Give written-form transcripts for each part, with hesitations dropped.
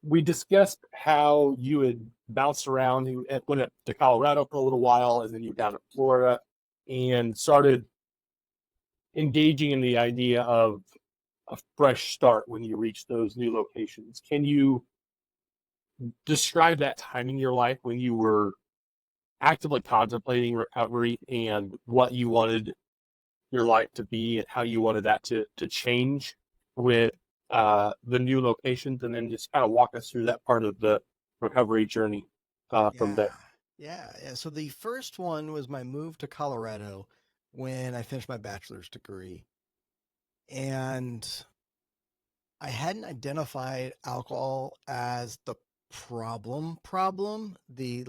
we discussed how you had bounced around. You went up to Colorado for a little while, and then you were down in Florida, and started engaging in the idea of a fresh start when you reach those new locations. Can you describe that time in your life when you were actively contemplating recovery and what you wanted your life to be and how you wanted that to change with the new locations, and then just kind of walk us through that part of the recovery journey from Yeah. there. Yeah. So the first one was my move to Colorado when I finished my bachelor's degree. And I hadn't identified alcohol as the problem, the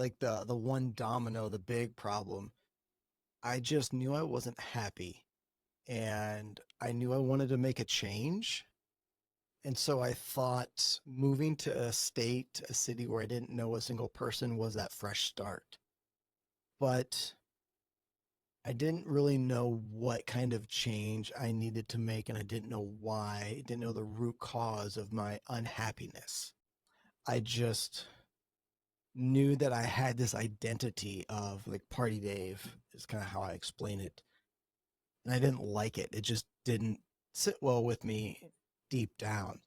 one domino, the big problem. I just knew I wasn't happy and I knew I wanted to make a change. And so I thought moving to a city where I didn't know a single person was that fresh start. But I didn't really know what kind of change I needed to make, and I didn't know why. I didn't know the root cause of my unhappiness. I just knew that I had this identity of like Party Dave, is kind of how I explain it. And I didn't like it. It just didn't sit well with me deep down.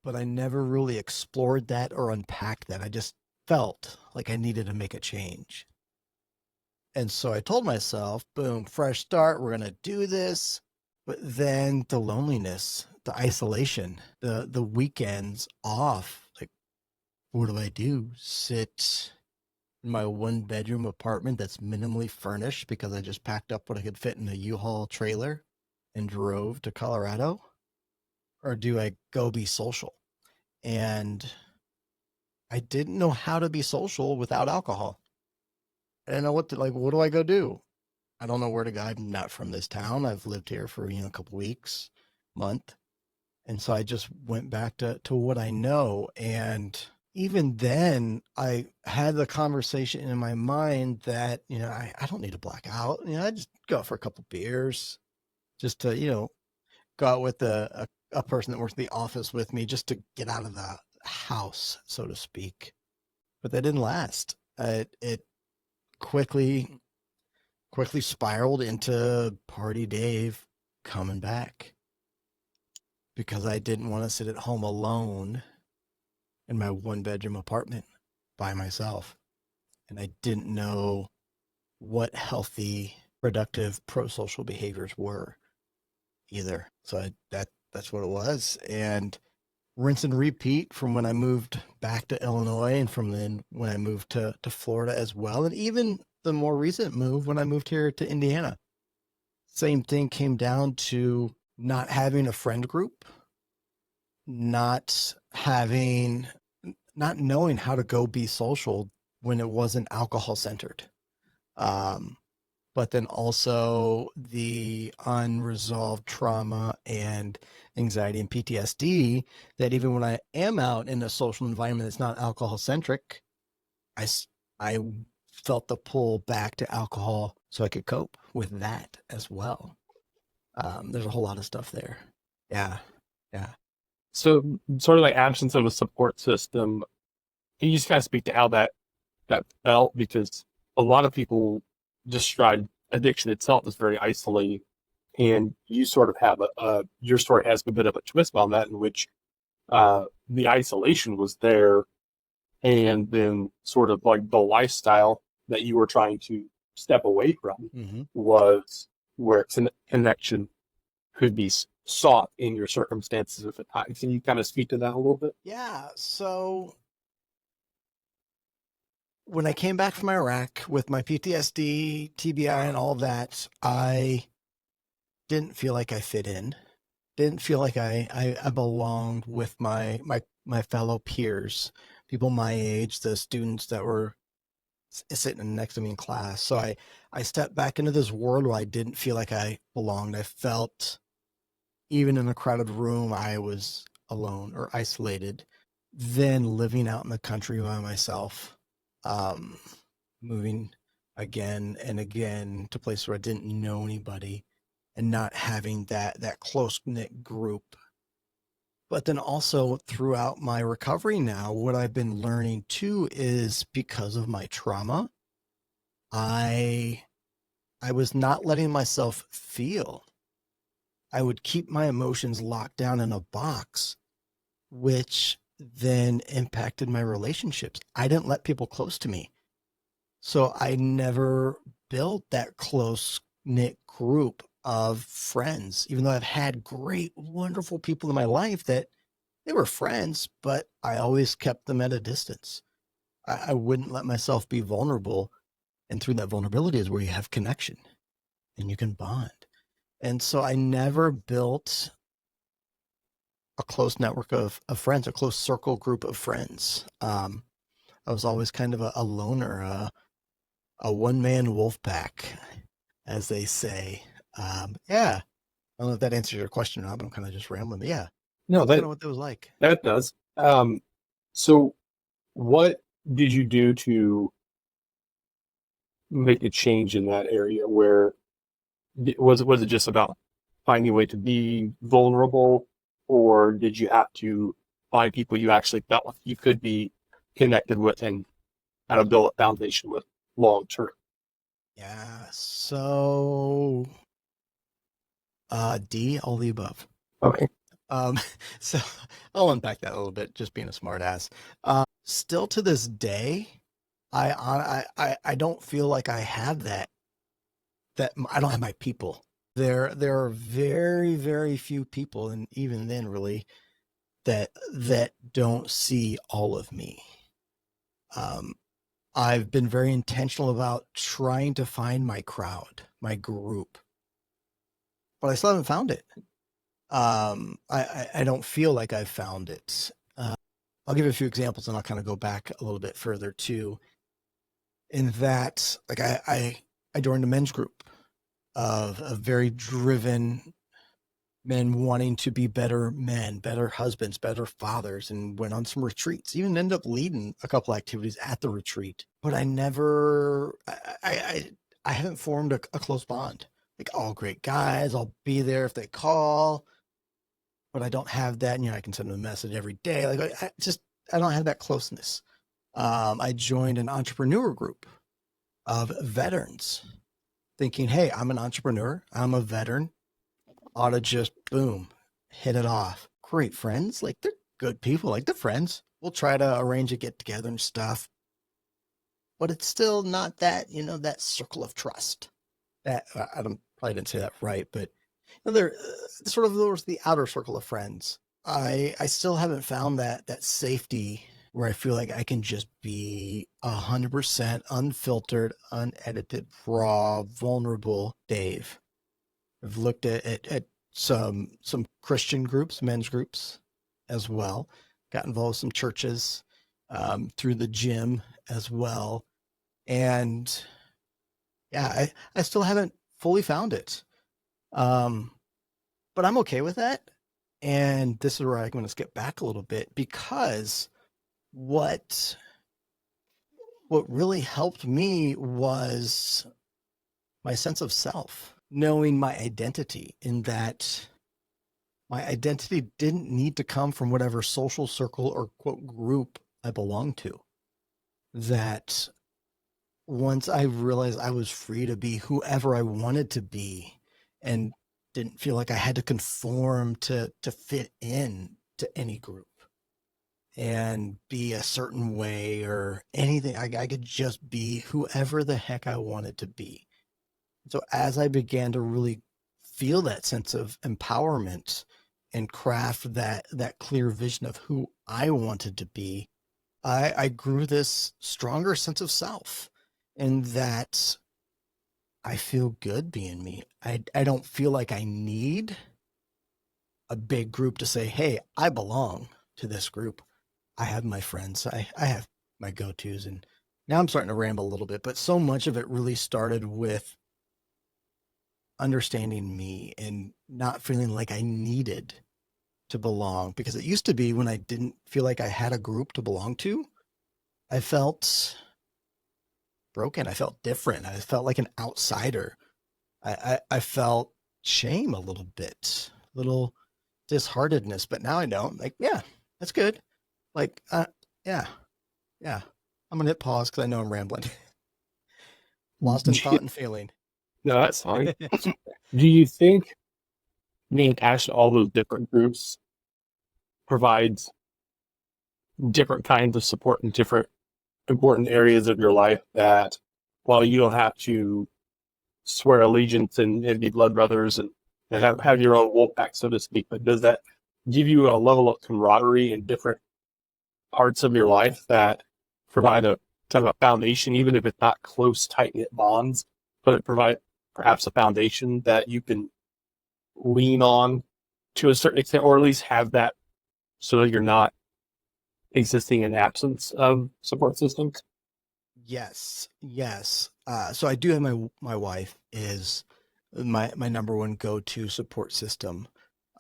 But I never really explored that or unpacked that. I just felt like I needed to make a change. And so I told myself, boom, fresh start. We're going to do this. But then the loneliness, the isolation, the weekends off, like, what do I do? Sit in my one bedroom apartment that's minimally furnished because I just packed up what I could fit in a U-Haul trailer and drove to Colorado? Or do I go be social? And I didn't know how to be social without alcohol. I didn't know what do I go do? I don't know where to go. I'm not from this town. I've lived here for, a couple weeks, month. And so I just went back to what I know. And even then, I had the conversation in my mind that, I don't need to black out. I just go out for a couple beers just to, go out with a person that works in the office with me just to get out of the house, so to speak. But that didn't last. It quickly spiraled into Party Dave coming back because I didn't want to sit at home alone in my one bedroom apartment by myself. And I didn't know what healthy, productive, pro social behaviors were either. So that's what it was. And rinse and repeat from when I moved back to Illinois and from then when I moved to Florida as well. And even the more recent move when I moved here to Indiana. Same thing came down to not having a friend group, not having, not knowing how to go be social when it wasn't alcohol centered. Um, but then also the unresolved trauma and anxiety and PTSD that even when I am out in a social environment that's not alcohol centric, I, I felt the pull back to alcohol so I could cope with that as well. There's a whole lot of stuff there. Yeah. Yeah. So, sort of like absence of a support system. Can you just kind of speak to how that felt? Because a lot of people describe addiction itself as very isolating, and you sort of have your story has a bit of a twist on that, in which the isolation was there, and then sort of like the lifestyle that you were trying to step away from Mm-hmm. was where connection could be sought in your circumstances at the time. Can you kind of speak to that a little bit? Yeah. So when I came back from Iraq with my PTSD, TBI, and all of that, I didn't feel like I fit in. Didn't feel like I belonged with my fellow peers, people my age, the students that were sitting next to me in class. So I stepped back into this world where I didn't feel like I belonged. I felt even in a crowded room, I was alone or isolated. Then living out in the country by myself, um, moving again and again to places where I didn't know anybody, and not having that close knit group But then also throughout my recovery now, what I've been learning too is because of my trauma, I was not letting myself feel. I would keep my emotions locked down in a box, which then impacted my relationships. I didn't let people close to me. So I never built that close knit group of friends, even though I've had great, wonderful people in my life that they were friends, but I always kept them at a distance. I wouldn't let myself be vulnerable. And through that vulnerability is where you have connection and you can bond. And so I never built a close network of friends, a close circle group of friends. I was always kind of a loner, a one-man wolf pack, as they say. Yeah. I don't know if that answers your question or not, but I'm kind of just rambling. But yeah, No, that's kind of what that was like. that does. So what did you do to make a change in that area? Where was it just about finding a way to be vulnerable, or did you have to find people you actually felt like you could be connected with and kind of build a foundation with long term? Yeah. So, D, all the above. Okay. Um, so I'll unpack that a little bit, just being a smart ass. Still to this day, I don't feel like I have that I don't have my people. There are very, very few people, and even then really that don't see all of me. I've been very intentional about trying to find my crowd, my group, but I still haven't found it. I don't feel like I've found it. I'll give you a few examples and I'll kind of go back a little bit further too. In that, like I joined a men's group of very driven men wanting to be better men, better husbands, better fathers, and went on some retreats, even ended up leading a couple activities at the retreat. But I never, I haven't formed a close bond. Like all great guys, I'll be there if they call, but I don't have that. And, I can send them a message every day. Like I don't have that closeness. I joined an entrepreneur group of veterans thinking, hey, I'm an entrepreneur. I'm a veteran. Ought to just boom, hit it off. Great friends. Like they're good people. Like they're friends. We'll try to arrange a get together and stuff. But it's still not that, that circle of trust. That I don't probably didn't say that right, but they're sort of those the outer circle of friends. I still haven't found that safety where I feel like I can just be 100% unfiltered, unedited, raw, vulnerable Dave. I've looked at some Christian groups, men's groups as well. Got involved with some churches through the gym as well. And yeah, I still haven't fully found it. But I'm okay with that. And this is where I'm going to skip back a little bit because what really helped me was my sense of self, knowing my identity, in that my identity didn't need to come from whatever social circle or quote group I belonged to. That once I realized I was free to be whoever I wanted to be and didn't feel like I had to conform to fit in to any group and be a certain way or anything. I could just be whoever the heck I wanted to be. So as I began to really feel that sense of empowerment and craft that clear vision of who I wanted to be, I grew this stronger sense of self, and that I feel good being me. I don't feel like I need a big group to say, hey, I belong to this group. I have my friends. I have my go-tos. And now I'm starting to ramble a little bit, but so much of it really started with understanding me and not feeling like I needed to belong. Because it used to be when I didn't feel like I had a group to belong to, I felt broken. I felt different. I felt like an outsider. I felt shame a little bit, little disheartedness, but now I don't. Like, yeah, that's good. Like, yeah, yeah. I'm gonna hit pause because I know I'm rambling. Lost in thought and feeling. No, that's fine. Do you think being attached to all those different groups provides different kinds of support in different important areas of your life that while you don't have to swear allegiance and be blood brothers and have your own wolf pack, so to speak, but does that give you a level of camaraderie in different parts of your life that provide a kind of a foundation, even if it's not close, tight-knit bonds, but it provide perhaps a foundation that you can lean on to a certain extent, or at least have that so that you're not existing in absence of support systems? Yes, yes. So I do have my wife is my number one go-to support system,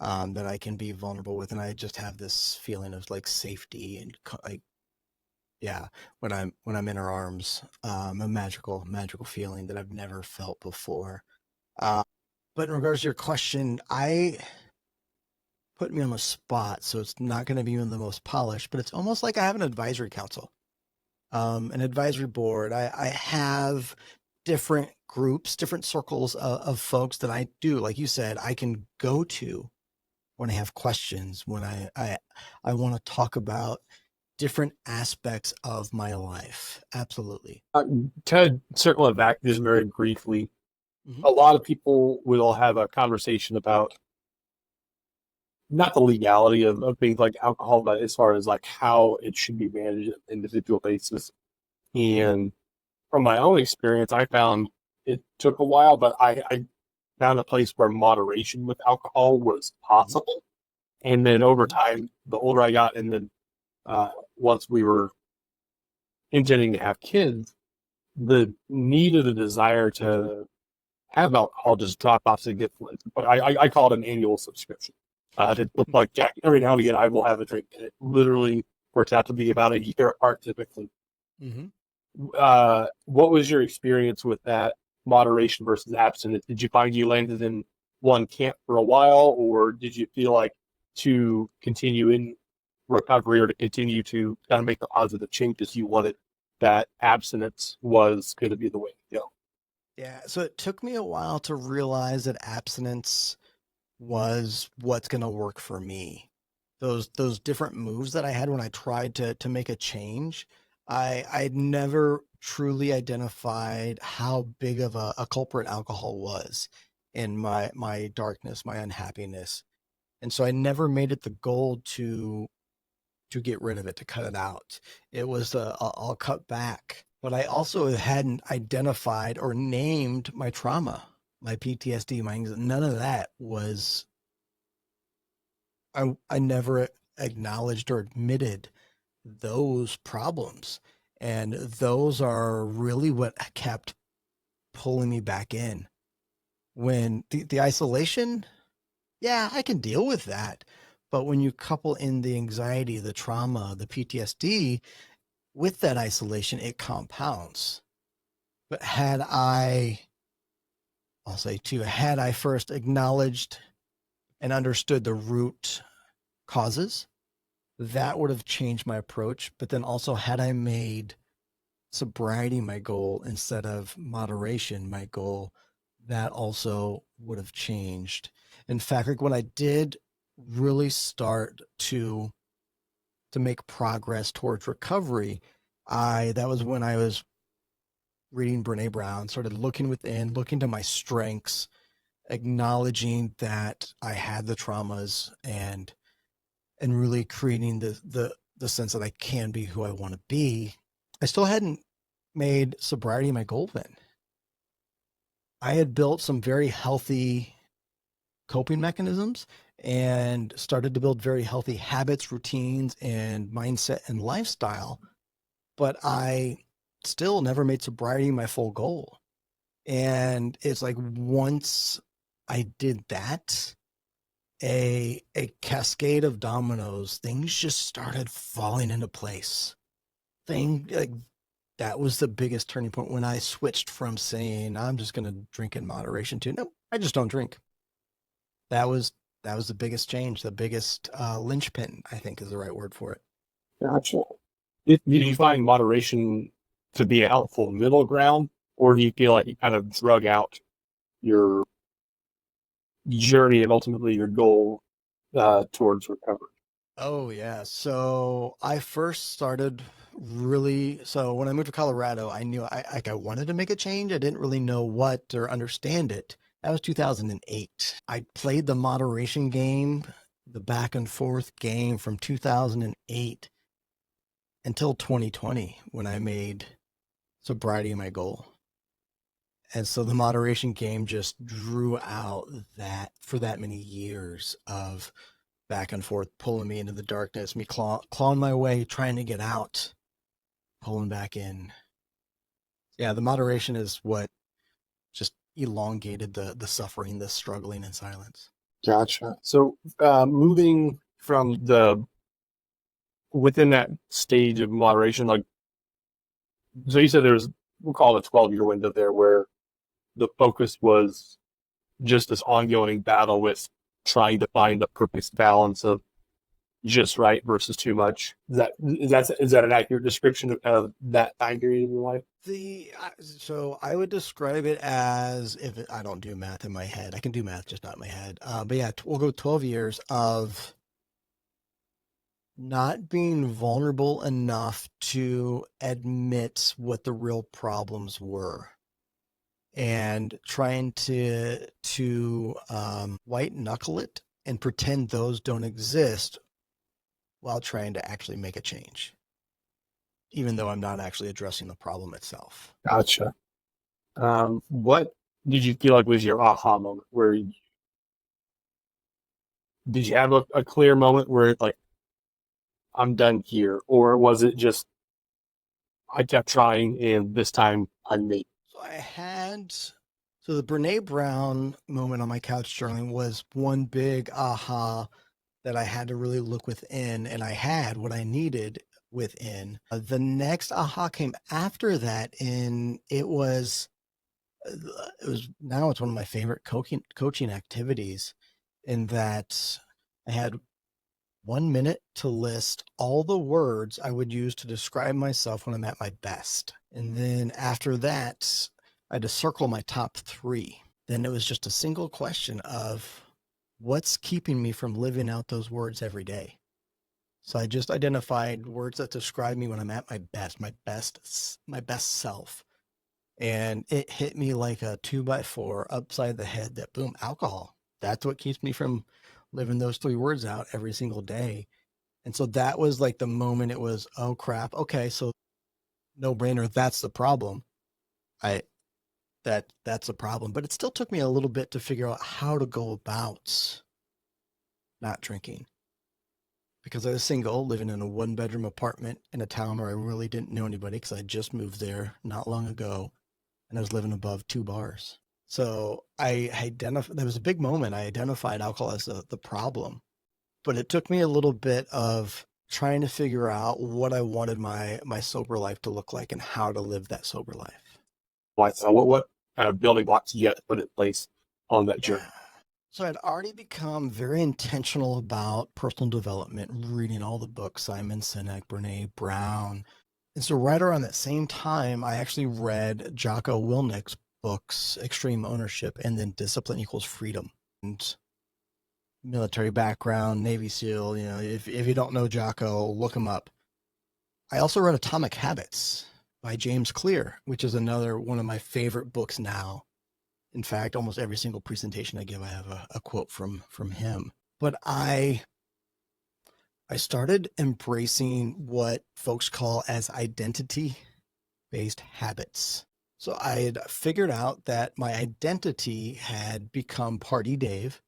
that I can be vulnerable with, and I just have this feeling of like safety and like, yeah, when I'm in her arms, a magical feeling that I've never felt before. Uh, but in regards to your question, I put me on the spot, so it's not going to be the most polished, but it's almost like I have an advisory council, an advisory board. I have different groups, different circles of folks that I do, like you said, I can go to when I have questions, when I want to talk about different aspects of my life. Absolutely. To circle it back just very briefly, Hmm. a lot of people will have a conversation about not the legality of things like alcohol, but as far as like how it should be managed on an individual basis. And from my own experience, I found it took a while, but I found a place where moderation with alcohol was possible. And then over time, the older I got, and then once we were intending to have kids, the need or the desire to have alcohol just dropped off significantly. I call it an annual subscription. It looked like Jack. Every now and again, I will have a drink, and it literally works out to be about a year apart typically. Hmm. What was your experience with that moderation versus abstinence? Did you find you landed in one camp for a while, or did you feel like to continue in recovery or to continue to kind of make the positive changes you wanted, that abstinence was going to be the way to go? Yeah. So it took me a while to realize that abstinence was what's going to work for me. Those different moves that I had when I tried to make a change, I'd never truly identified how big of a culprit alcohol was in my darkness, my unhappiness. And so I never made it the goal to get rid of it, to cut it out. It was I'll cut back. But I also hadn't identified or named my trauma, my PTSD, my anxiety. None of that was, I never acknowledged or admitted those problems. And those are really what kept pulling me back in. When the isolation, yeah, I can deal with that. But when you couple in the anxiety, the trauma, the PTSD with that isolation, it compounds. But I'll say too, had I first acknowledged and understood the root causes, that would have changed my approach. But then also, had I made sobriety my goal instead of moderation my goal, that also would have changed. In fact, like when I did really start to make progress towards recovery, that was when I was reading Brene Brown, started looking within, looking to my strengths, acknowledging that I had the traumas, and really creating the sense that I can be who I want to be. I still hadn't made sobriety my goal then. I had built some very healthy coping mechanisms and started to build very healthy habits, routines, and mindset and lifestyle. But I still never made sobriety my full goal. And it's like once I did that, a cascade of dominoes, things just started falling into place. Thing like that was the biggest turning point when I switched from saying I'm just going to drink in moderation to no, I just don't drink. That was That was the biggest change, the biggest linchpin, I think is the right word for it. Gotcha. Did you find moderation to be a helpful middle ground, or do you feel like you kind of drug out your journey and ultimately your goal towards recovery? Oh yeah. So I first started so when I moved to Colorado, I knew I wanted to make a change. I didn't really know what or understand it. That was 2008. I played the moderation game, the back and forth game from 2008 until 2020 when I made sobriety my goal. And so the moderation game just drew out that for that many years of back and forth, pulling me into the darkness, me clawing my way, trying to get out, pulling back in. Yeah, the moderation is what just elongated the suffering, the struggling in silence. Gotcha. So moving from within that stage of moderation, like, so you said we'll call it a 12-year window there where the focus was just this ongoing battle with trying to find the perfect balance of just right versus too much. Is that an accurate description of that time period of your life? So I would describe it as I don't do math in my head. I can do math, just not in my head. But yeah, we'll go 12 years of not being vulnerable enough to admit what the real problems were, and trying to white knuckle it and pretend those don't exist while trying to actually make a change, even though I'm not actually addressing the problem itself. Gotcha. What did you feel like was your aha moment? Did you have a clear moment where like I'm done here, or was it just I kept trying and this time I made? So the Brene Brown moment on my couch journaling was one big aha that I had to really look within, and I had what I needed within. The next aha came after that, and now it's one of my favorite coaching activities, in that I had 1 minute to list all the words I would use to describe myself when I'm at my best. And then after that, I had to circle my top 3. Then it was just a single question of what's keeping me from living out those words every day. So I just identified words that describe me when I'm at my best, my best self. And it hit me like a 2x4 upside the head that boom, alcohol. That's what keeps me from living those 3 words out every single day. And so that was like the moment it was, oh crap. Okay. So no brainer. That's the problem. That's a problem, but it still took me a little bit to figure out how to go about not drinking, because I was single, living in a 1-bedroom apartment in a town where I really didn't know anybody because I just moved there not long ago, and I was living above 2 bars. So there was a big moment. I identified alcohol as the problem, but it took me a little bit of trying to figure out what I wanted my sober life to look like and how to live that sober life. What kind of building blocks you got to put in place on that journey? So I'd already become very intentional about personal development, reading all the books, Simon Sinek, Brene Brown. And so right around that same time, I actually read Jocko Willnick's books, Extreme Ownership, and then Discipline Equals Freedom. And military background, Navy SEAL, if you don't know Jocko, look him up. I also read Atomic Habits by James Clear, which is another one of my favorite books now. In fact, almost every single presentation I give, I have a quote from him. But I started embracing what folks call as identity-based habits. So I had figured out that my identity had become Party Dave,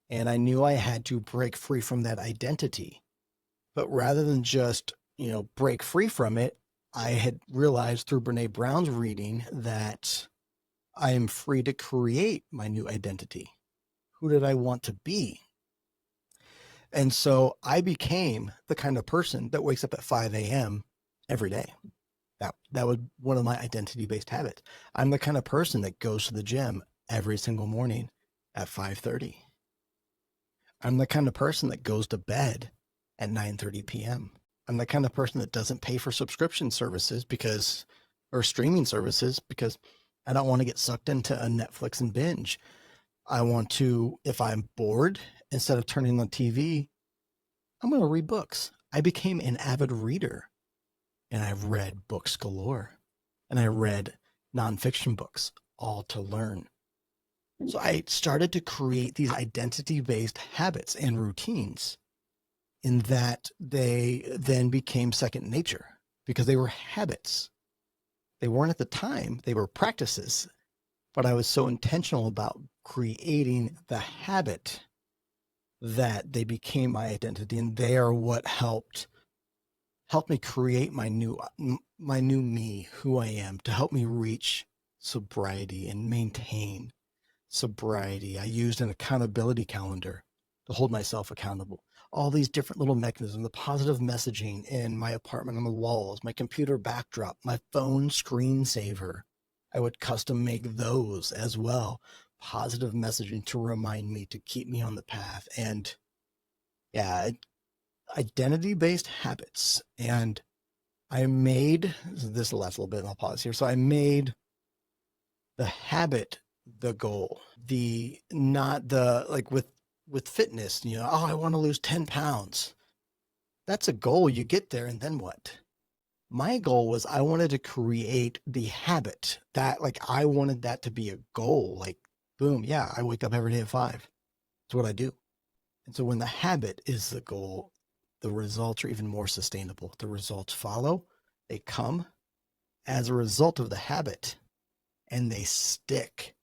and I knew I had to break free from that identity. But rather than just, break free from it, I had realized through Brene Brown's reading that I am free to create my new identity. Who did I want to be? And so I became the kind of person that wakes up at 5 a.m. every day. That was one of my identity-based habits. I'm the kind of person that goes to the gym every single morning at 5:30. I'm the kind of person that goes to bed at 9:30 p.m. I'm the kind of person that doesn't pay for subscription services or streaming services because I don't want to get sucked into a Netflix and binge. I want to, if I'm bored, instead of turning on TV, I'm going to read books. I became an avid reader, and I've read books galore, and I read nonfiction books, all to learn. So I started to create these identity-based habits and routines in that they then became second nature because they were habits. They weren't at the time, they were practices, but I was so intentional about creating the habit that they became my identity, and they are what helped me create my new me, who I am, to help me reach sobriety and maintain sobriety. I used an accountability calendar to hold myself accountable. All these different little mechanisms, the positive messaging in my apartment on the walls, my computer backdrop, my phone screensaver. I would custom make those as well. Positive messaging to remind me, to keep me on the path. And yeah, identity-based habits. And I made this the last little bit, and I'll pause here. So I made the habit the goal, not the, like with fitness, I want to lose 10 pounds. That's a goal. You get there, and then what? My goal was I wanted to create the habit that, like, I wanted that to be a goal. Like, boom, yeah, I wake up every day at 5. That's what I do. And so when the habit is the goal, the results are even more sustainable. The results follow, they come as a result of the habit, and they stick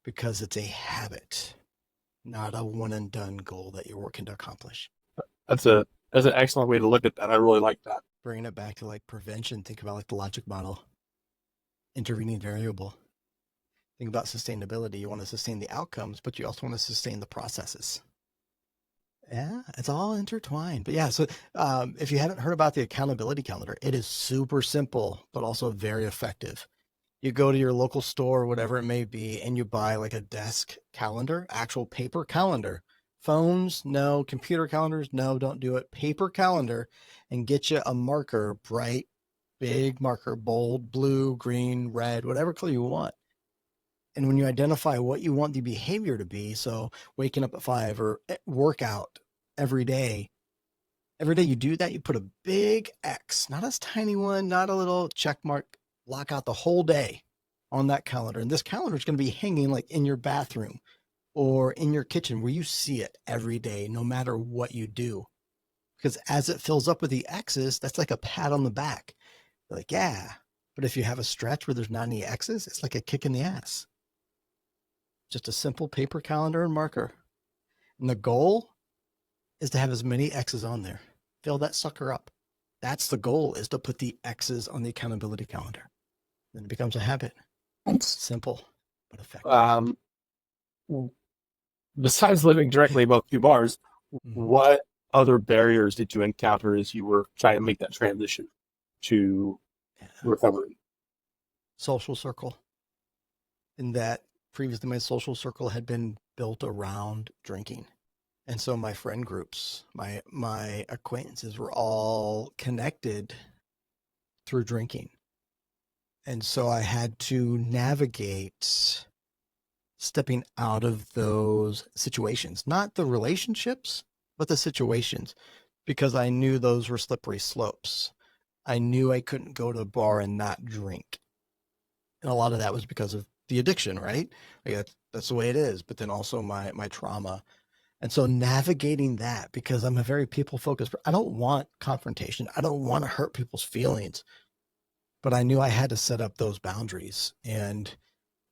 because it's a habit, not a one and done goal that you're working to accomplish. That's an excellent way to look at that. I really like that. Bringing it back to like prevention, think about like the logic model, intervening variable. Think about sustainability. You want to sustain the outcomes, but you also want to sustain the processes. Yeah, it's all intertwined. But yeah, so if you haven't heard about the accountability calendar, it is super simple, but also very effective. You go to your local store or whatever it may be, and you buy like a desk calendar, actual paper calendar. Phones, no. Computer calendars, no, don't do it. Paper calendar, and get you a marker, bright, big marker, bold, blue, green, red, whatever color you want. And when you identify what you want the behavior to be, so waking up at 5 or workout every day you do that, you put a big X, not a tiny one, not a little check mark, block out the whole day on that calendar. And this calendar is going to be hanging like in your bathroom or in your kitchen where you see it every day, no matter what you do. Because as it fills up with the X's, that's like a pat on the back. You're like, yeah. But if you have a stretch where there's not any X's, it's like a kick in the ass. Just a simple paper calendar and marker. And the goal is to have as many X's on there. Fill that sucker up. That's the goal, is to put the X's on the accountability calendar. Then it becomes a habit. Simple, but effective. Besides living directly above 2 bars, what other barriers did you encounter as you were trying to make that transition to recovery? Social circle. In that previously my social circle had been built around drinking. And so my friend groups, my acquaintances were all connected through drinking. And so I had to navigate stepping out of those situations, not the relationships, but the situations, because I knew those were slippery slopes. I knew I couldn't go to a bar and not drink. And a lot of that was because of the addiction, right? Like that's the way it is. But then also my trauma. And so navigating that, because I'm a very people-focused, I don't want confrontation. I don't want to hurt people's feelings. But I knew I had to set up those boundaries. And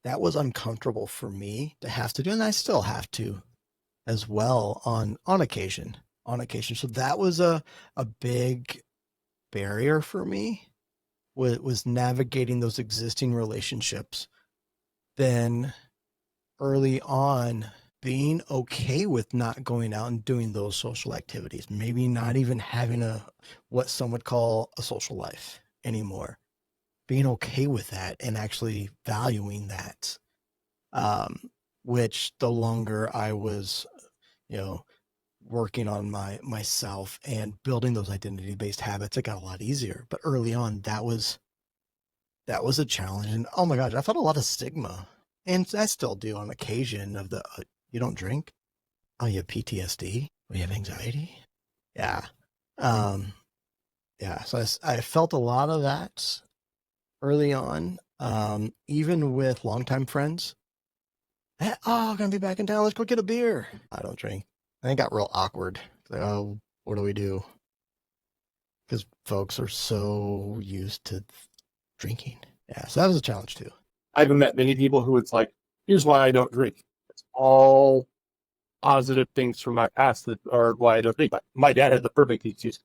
that was uncomfortable for me to have to do. And I still have to as well on occasion. So that was a big barrier for me, was navigating those existing relationships. Then early on, being okay with not going out and doing those social activities, maybe not even having what some would call a social life anymore, being okay with that and actually valuing that, which the longer I was, working on myself and building those identity-based habits, it got a lot easier. But early on, that was a challenge. And oh my gosh, I felt a lot of stigma. And I still do on occasion of the, you don't drink? Oh, you have PTSD? Oh, you have anxiety? Yeah. Yeah. So I felt a lot of that early on, even with longtime friends. Oh, I'm going to be back in town. Let's go get a beer. I don't drink. And it got real awkward. Like, oh, what do we do? Because folks are so used to drinking. Yeah, so that was a challenge too. I haven't met many people who it's like, here's why I don't drink. It's all positive things from my past that are why I don't drink. My dad had the perfect excuse.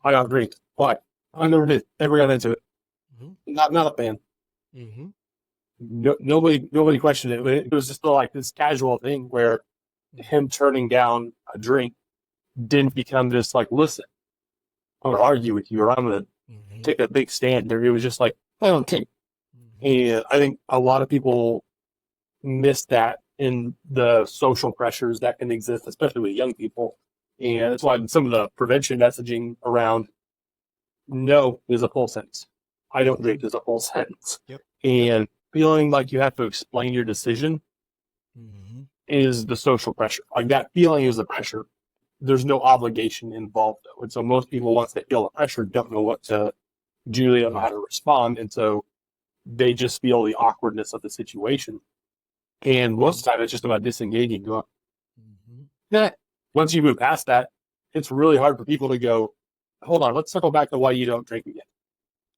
I don't drink. Why? I never did. Never got into it. Mm-hmm. Not a fan. Mm-hmm. No, nobody questioned it. It was just like this casual thing where him turning down a drink didn't become this like, listen, I'm going to argue with you or I'm going to take a big stand there. It was just like, I don't drink. And I think a lot of people miss that in the social pressures that can exist, especially with young people. And that's why some of the prevention messaging around no is a full sentence. I don't drink is a full sentence. Yep. And feeling like you have to explain your decision is the social pressure. Like that feeling is the pressure. There's no obligation involved though. And so most people, once they feel the pressure, don't know what to do, they don't know how to respond. And so they just feel the awkwardness of the situation. And most of the time it's just about disengaging. Going, yeah. Once you move past that, it's really hard for people to go, hold on, let's circle back to why you don't drink again.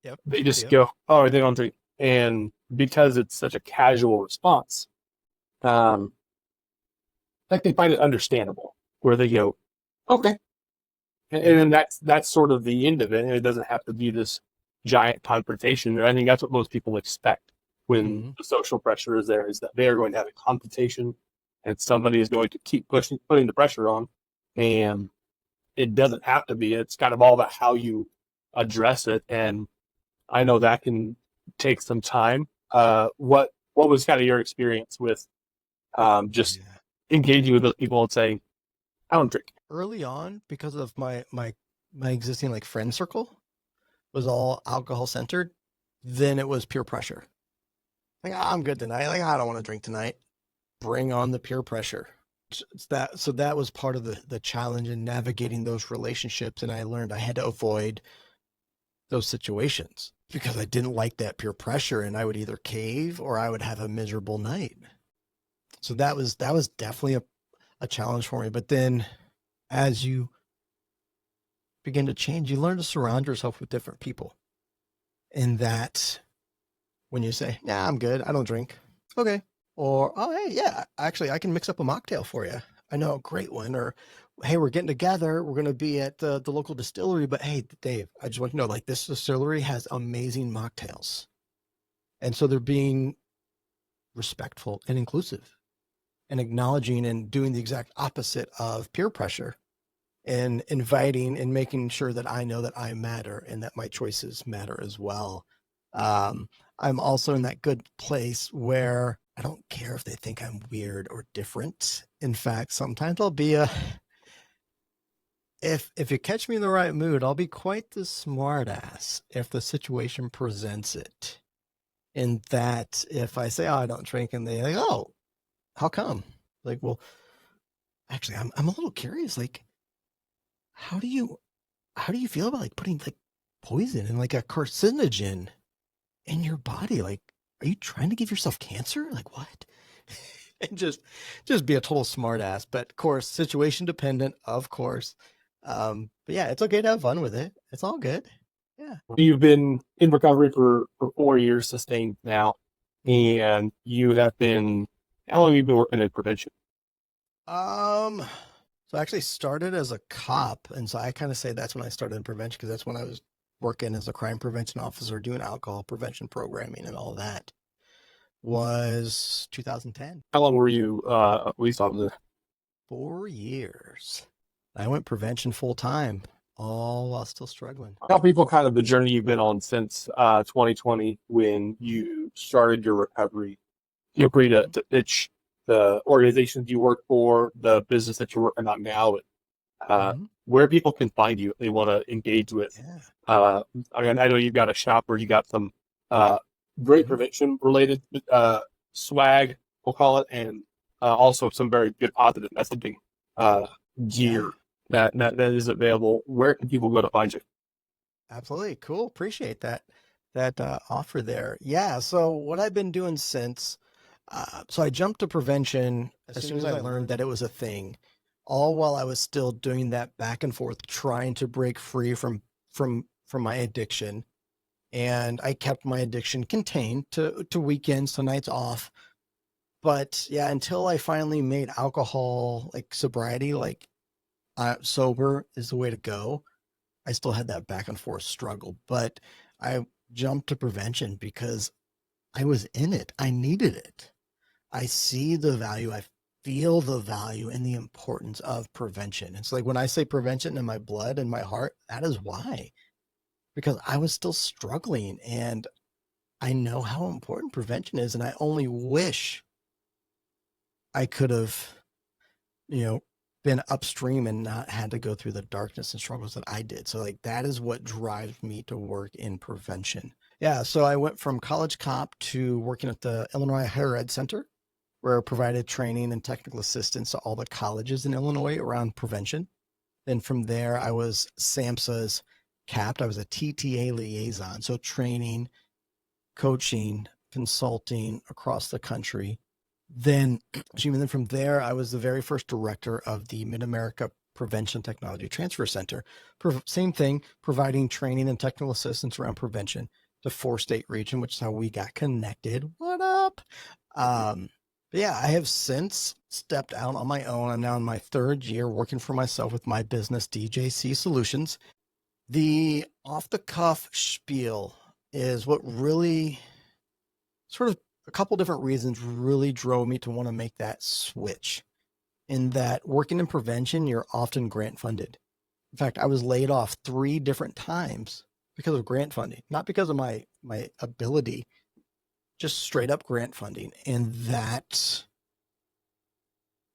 Yep. They just go, oh, they don't drink. And because it's such a casual response, like they find it understandable where they go, okay. And then that's sort of the end of it. And it doesn't have to be this giant confrontation. I think that's what most people expect when the social pressure is there, is that they are going to have a confrontation and somebody is going to keep putting the pressure on. And it doesn't have to be. It's kind of all about how you address it. And I know that can take some time. What was kind of your experience with just engaging with those people and saying, I don't drink? Early on, because of my existing like friend circle was all alcohol centered, then it was peer pressure. Like, I'm good tonight. Like, I don't want to drink tonight. Bring on the peer pressure. So that was part of the challenge in navigating those relationships. And I learned I had to avoid those situations because I didn't like that peer pressure, and I would either cave or I would have a miserable night. So that was definitely a challenge for me. But then as you begin to change, you learn to surround yourself with different people. And that when you say, nah, I'm good, I don't drink. Okay. Or, oh, hey, yeah, actually, I can mix up a mocktail for you. I know a great one. Or, hey, we're getting together. We're going to be at the local distillery. But, hey, Dave, I just want to know, like, this distillery has amazing mocktails. And so they're being respectful and inclusive and acknowledging and doing the exact opposite of peer pressure and inviting and making sure that I know that I matter and that my choices matter as well. I'm also in that good place where I don't care if they think I'm weird or different. In fact, sometimes I'll be if you catch me in the right mood, I'll be quite the smart ass if the situation presents it. In that if I say, oh, I don't drink, and they like, oh, how come? Like, well, actually, I'm a little curious. Like, how do you feel about like putting like poison and like a carcinogen in your body? Like, are you trying to give yourself cancer? Like, what? And just be a total smart ass. But of course, situation dependent, of course. But yeah, it's okay to have fun with it. It's all good. Yeah. You've been in recovery for 4 years sustained now, and you have been, how long have you been working in prevention? So I actually started as a cop, and so I kind of say that's when I started in prevention, because that's when I was working as a crime prevention officer, doing alcohol prevention programming and all that. Was 2010. How long were you police officer? 4 years. I went prevention full time, all while still struggling. Tell people kind of the journey you've been on since 2020 when you started your recovery. Feel free to pitch the organizations you work for, the business that you're working on now, Mhm. where people can find you if they want to engage with. Yeah. I know you've got a shop where you got some great Mhm. prevention related swag, we'll call it, and also some very good positive messaging uh, Yeah. gear that is available. Where can people go to find you? Absolutely. Cool. Appreciate that offer there. Yeah. So what I've been doing since, so I jumped to prevention as soon as I learned that it was a thing, all while I was still doing that back and forth, trying to break free from my addiction. And I kept my addiction contained to weekends, to nights off. But yeah, until I finally made alcohol, like sobriety, like sober is the way to go. I still had that back and forth struggle, but I jumped to prevention because I was in it. I needed it. I see the value. I feel the value and the importance of prevention. It's like when I say prevention in my blood and my heart, that is why, because I was still struggling and I know how important prevention is. And I only wish I could have, you know, been upstream and not had to go through the darkness and struggles that I did. So like that is what drives me to work in prevention. Yeah, so I went from college cop to working at the Illinois Higher Ed Center, where I provided training and technical assistance to all the colleges in Illinois around prevention. Then from there, I was SAMHSA's CAPT. I was a TTA liaison, so training, coaching, consulting across the country. Then from there, I was the very first director of the Mid-America Prevention Technology Transfer Center. Same thing, providing training and technical assistance around prevention to 4-state region, which is how we got connected. What up? But yeah, I have since stepped out on my own. I'm now in my 3rd year working for myself with my business, DJC Solutions. The off-the-cuff spiel is what really sort of a couple different reasons really drove me to want to make that switch. In that working in prevention, you're often grant funded. In fact, I was laid off 3 different times because of grant funding, not because of my ability, just straight up grant funding. And that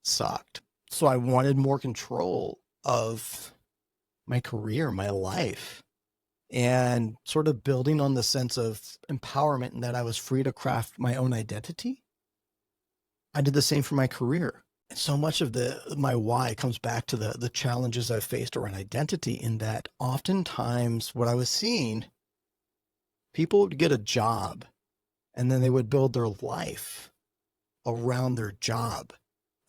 sucked. So I wanted more control of my career, my life, and sort of building on the sense of empowerment and that I was free to craft my own identity. I did the same for my career. And so much of my why comes back to the challenges I've faced around identity, in that oftentimes what I was seeing, people would get a job and then they would build their life around their job.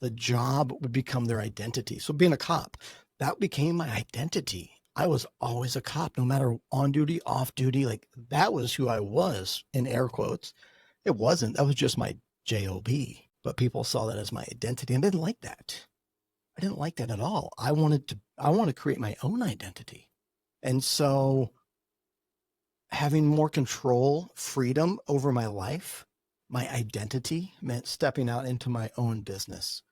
The job would become their identity. So being a cop, that became my identity. I was always a cop, no matter on duty, off duty. Like that was who I was, in air quotes. It wasn't. That was just my job. But people saw that as my identity and didn't like that. I didn't like that at all. I want to create my own identity. And so having more control, freedom over my life, my identity, meant stepping out into my own business.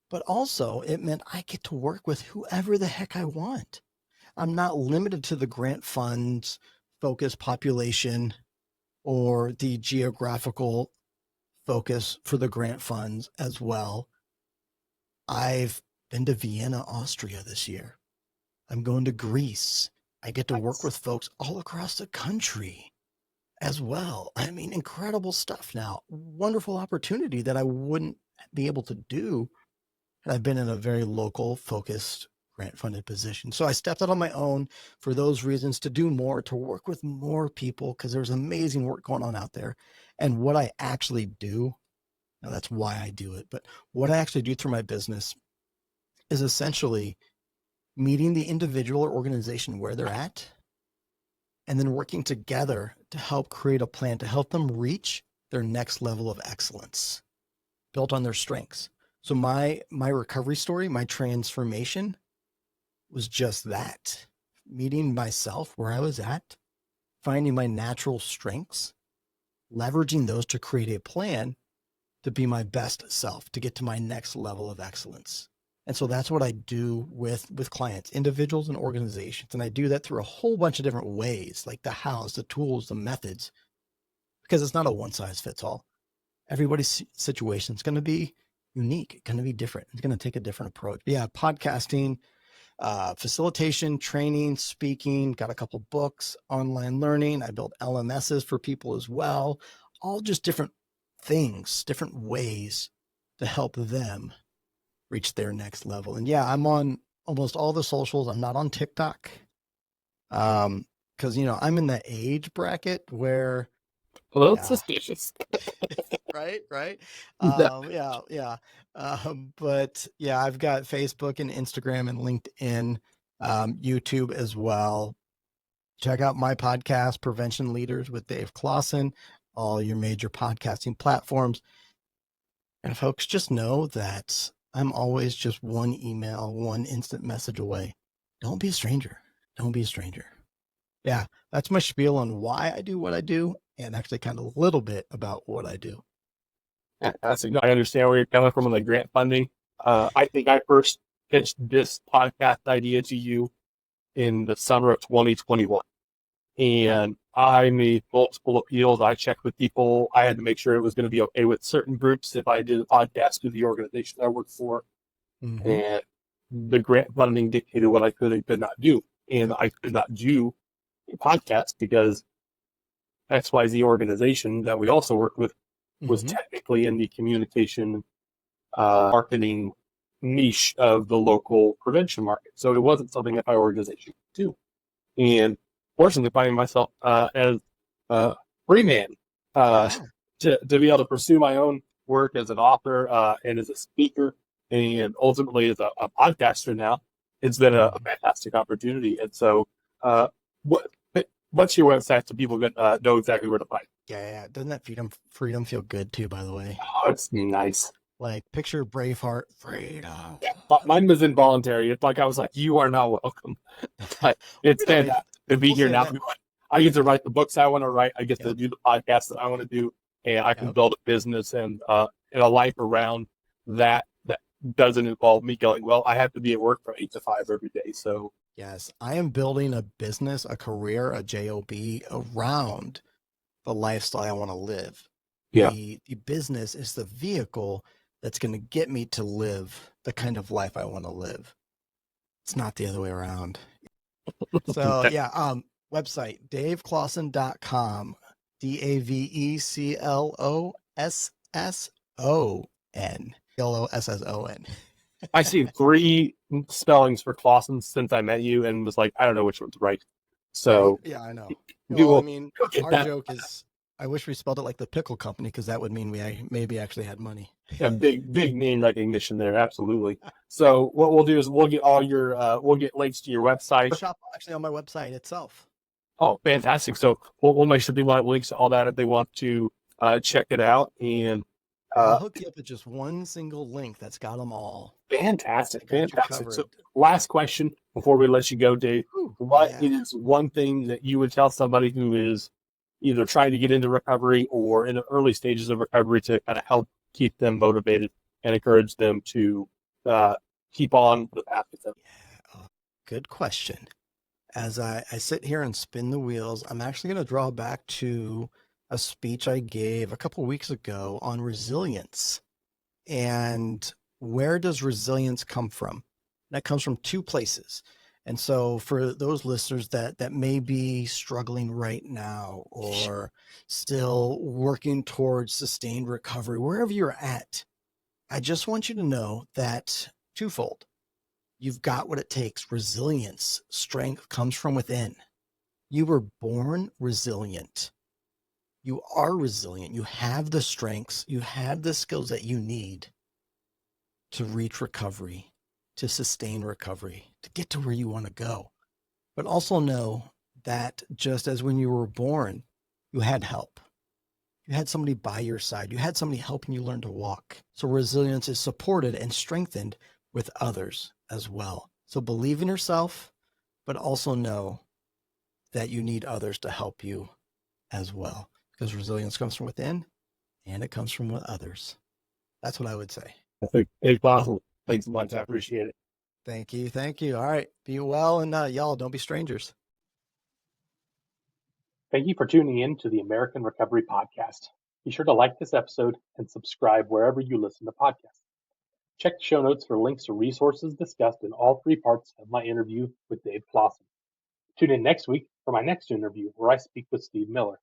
But also it meant I get to work with whoever the heck I want. I'm not limited to the grant funds focus population or the geographical focus for the grant funds as well. I've been to Vienna, Austria this year. I'm going to Greece. I get to work with folks all across the country as well. I mean, incredible stuff now. Wonderful opportunity that I wouldn't be able to do had I been in a very local focused grant funded position. So I stepped out on my own for those reasons, to do more, to work with more people, because there's amazing work going on out there. And what I actually do, now that's why I do it, but what I actually do through my business is essentially meeting the individual or organization where they're at, and then working together to help create a plan to help them reach their next level of excellence built on their strengths. So my recovery story, my transformation was just that, meeting myself where I was at, finding my natural strengths, leveraging those to create a plan to be my best self, to get to my next level of excellence. And so that's what I do with clients, individuals and organizations. And I do that through a whole bunch of different ways, like the hows, the tools, the methods, because it's not a one size fits all. Everybody's situation is going to be unique, going to be different. It's going to take a different approach. Yeah, podcasting, facilitation, training, speaking, got a couple books, online learning. I built LMSs for people as well, all just different things, different ways to help them reach their next level. And yeah, I'm on almost all the socials. I'm not on TikTok. Because I'm in that age bracket where A little yeah. suspicious. right. No. Yeah. But yeah, I've got Facebook and Instagram and LinkedIn, YouTube as well. Check out my podcast, Prevention Leaders with Dave Closson, all your major podcasting platforms. And folks, just know that I'm always just one email, one instant message away. Don't be a stranger. Don't be a stranger. Yeah, that's my spiel on why I do what I do, and actually kind of a little bit about what I do. Fantastic. No, I understand where you're coming from on the grant funding. I think I first pitched this podcast idea to you in the summer of 2021. And I made multiple appeals. I checked with people. I had to make sure it was going to be okay with certain groups if I did a podcast through the organization I worked for. Mm-hmm. And the grant funding dictated what I could and could not do. And I could not do a podcast because XYZ organization that we also worked with was technically in the communication marketing niche of the local prevention market. So it wasn't something that my organization could do. And fortunately, finding myself as a free man to be able to pursue my own work as an author and as a speaker and ultimately as a podcaster now, it's been a fantastic opportunity. And so what's your website so people can know exactly where to find it? Yeah. Doesn't that freedom feel good too, by the way? Oh, it's nice. Like picture Braveheart, freedom. Yeah, mine was involuntary. It's like I was like, you are not welcome. But it's fantastic to be here now. I get to write the books I want to write. I get to do the podcast that I want to do, and I can build a business and a life around that doesn't involve me going, well, I have to be at work from 8 to 5 every day. So yes, I am building a business, a career, a job around the lifestyle I want to live. Yeah, the business is the vehicle that's going to get me to live the kind of life I want to live. It's not the other way around. So yeah, website, daveclosson.com, DAVECLOSSON, CLOSSON. I see 3 spellings for Closson since I met you and was like, I don't know which one's right. So yeah, I know. Well, I mean, our joke is, I wish we spelled it like the pickle company because that would mean we maybe actually had money. Yeah, big name recognition there, absolutely. So what we'll do is we'll get all your we'll get links to your website. Shop actually on my website itself. Oh, fantastic! So we'll make sure people have links to all that if they want to check it out. And I'll hook you up with just one single link that's got them all. Fantastic. So last question before we let you go, Dave. What is one thing that you would tell somebody who is either trying to get into recovery or in the early stages of recovery to kind of help keep them motivated and encourage them to keep on the path with them? Yeah, good question. As I sit here and spin the wheels, I'm actually going to draw back to a speech I gave a couple weeks ago on resilience. And where does resilience come from? That comes from 2 places. And so for those listeners that may be struggling right now or still working towards sustained recovery, wherever you're at, I just want you to know that twofold. You've got what it takes. Resilience, strength comes from within. You were born resilient. You are resilient. You have the strengths. You have the skills that you need to reach recovery, to sustain recovery, to get to where you want to go. But also know that just as when you were born, you had help. You had somebody by your side. You had somebody helping you learn to walk. So resilience is supported and strengthened with others as well. So believe in yourself, but also know that you need others to help you as well, because resilience comes from within and it comes from others. That's what I would say. It's possible. Thanks so much. I appreciate it. Thank you. Thank you. All right. Be well. And y'all, don't be strangers. Thank you for tuning in to the American Recovery Podcast. Be sure to like this episode and subscribe wherever you listen to podcasts. Check the show notes for links to resources discussed in all three parts of my interview with Dave Closson. Tune in next week for my next interview where I speak with Steve Miller.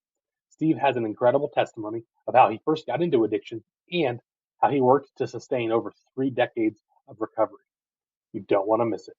Steve has an incredible testimony of how he first got into addiction and how he worked to sustain over 3 decades of recovery. You don't want to miss it.